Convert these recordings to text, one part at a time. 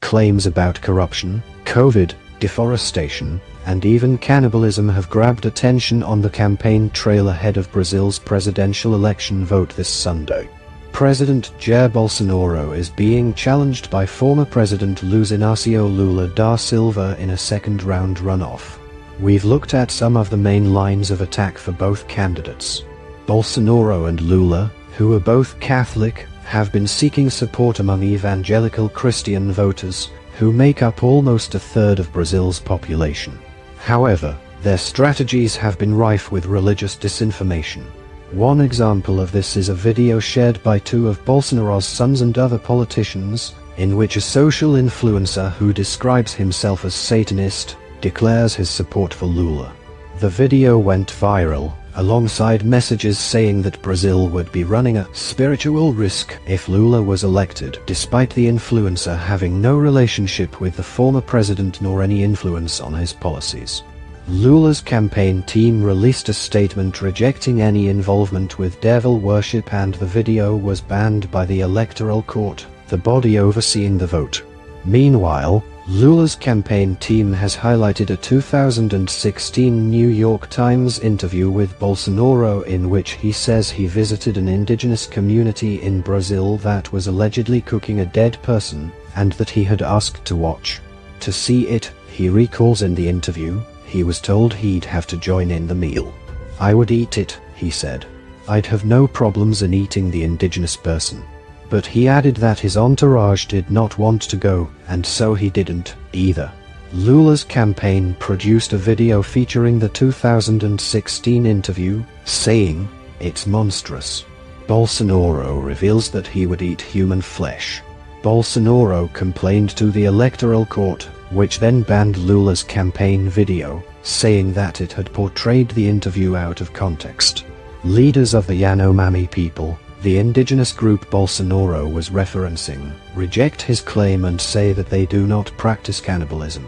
Claims about corruption, COVID, deforestation, and even cannibalism have grabbed attention on the campaign trail ahead of Brazil's presidential election vote this Sunday. President Jair Bolsonaro is being challenged by former President Luiz Inácio Lula da Silva in a second-round runoff. We've looked at some of the main lines of attack for both candidates. Bolsonaro and Lula, who are both Catholic, have been seeking support among evangelical Christian voters, who make up almost a third of Brazil's population. However, their strategies have been rife with religious disinformation. One example of this is a video shared by two of Bolsonaro's sons and other politicians, in which a social influencer who describes himself as Satanist declares his support for Lula. The video went viral, alongside messages saying that Brazil would be running a spiritual risk if Lula was elected, despite the influencer having no relationship with the former president nor any influence on his policies. Lula's campaign team released a statement rejecting any involvement with devil worship, and the video was banned by the Electoral Court, the body overseeing the vote. Meanwhile, Lula's campaign team has highlighted a 2016 New York Times interview with Bolsonaro in which he says he visited an indigenous community in Brazil that was allegedly cooking a dead person, and that he had asked to watch. To see it, he recalls in the interview, he was told he'd have to join in the meal. "I would eat it," he said. "I'd have no problems in eating the indigenous person." But he added that his entourage did not want to go, and so he didn't, either. Lula's campaign produced a video featuring the 2016 interview, saying, "It's monstrous." Bolsonaro reveals that he would eat human flesh. Bolsonaro complained to the Electoral Court, which then banned Lula's campaign video, saying that it had portrayed the interview out of context. Leaders of the Yanomami people, the indigenous group Bolsonaro was referencing, reject his claim and say that they do not practice cannibalism.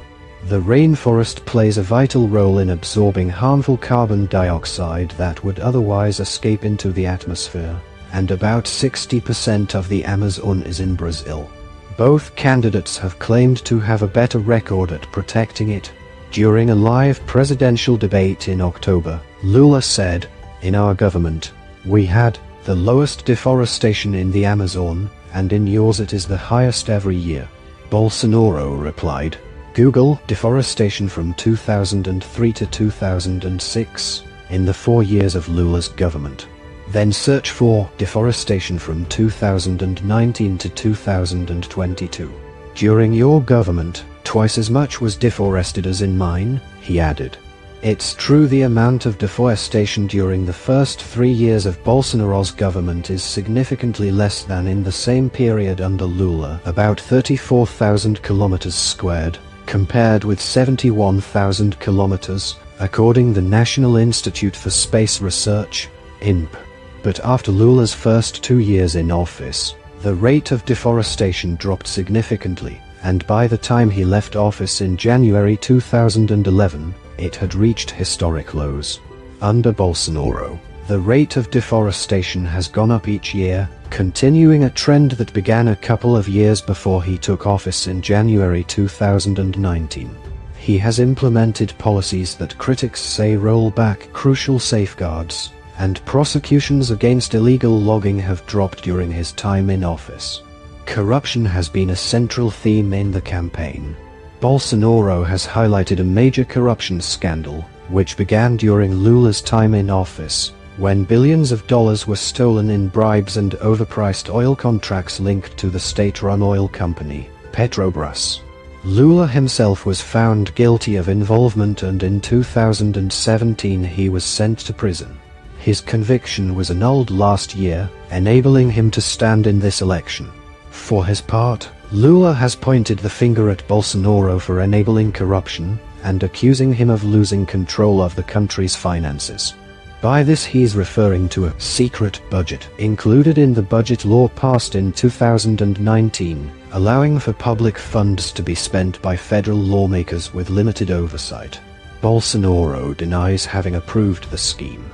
The rainforest plays a vital role in absorbing harmful carbon dioxide that would otherwise escape into the atmosphere, and about 60% of the Amazon is in Brazil. Both candidates have claimed to have a better record at protecting it. During a live presidential debate in October, Lula said, "In our government, we had the lowest deforestation in the Amazon, and in yours it is the highest every year." Bolsonaro replied, "Google deforestation from 2003 to 2006, in the 4 years of Lula's government. Then search for deforestation from 2019 to 2022. During your government, twice as much was deforested as in mine," he added. It's true the amount of deforestation during the first 3 years of Bolsonaro's government is significantly less than in the same period under Lula, about 34,000 kilometers squared, compared with 71,000 kilometers, according to the National Institute for Space Research, INP. But after Lula's first 2 years in office, the rate of deforestation dropped significantly, and by the time he left office in January 2011, it had reached historic lows. Under Bolsonaro, the rate of deforestation has gone up each year, continuing a trend that began a couple of years before he took office in January 2019. He has implemented policies that critics say roll back crucial safeguards, and prosecutions against illegal logging have dropped during his time in office. Corruption has been a central theme in the campaign. Bolsonaro has highlighted a major corruption scandal, which began during Lula's time in office, when billions of dollars were stolen in bribes and overpriced oil contracts linked to the state-run oil company, Petrobras. Lula himself was found guilty of involvement, and in 2017 he was sent to prison. His conviction was annulled last year, enabling him to stand in this election. For his part, Lula has pointed the finger at Bolsonaro for enabling corruption, and accusing him of losing control of the country's finances. By this he's referring to a secret budget included in the budget law passed in 2019, allowing for public funds to be spent by federal lawmakers with limited oversight. Bolsonaro denies having approved the scheme.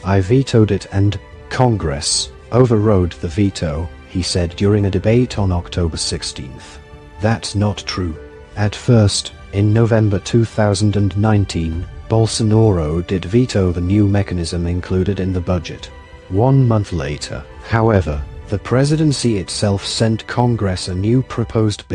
"I vetoed it and Congress overrode the veto," he said during a debate on October 16th. That's not true. At first, in November 2019, Bolsonaro did veto the new mechanism included in the budget. 1 month later, however, the presidency itself sent Congress a new proposed bill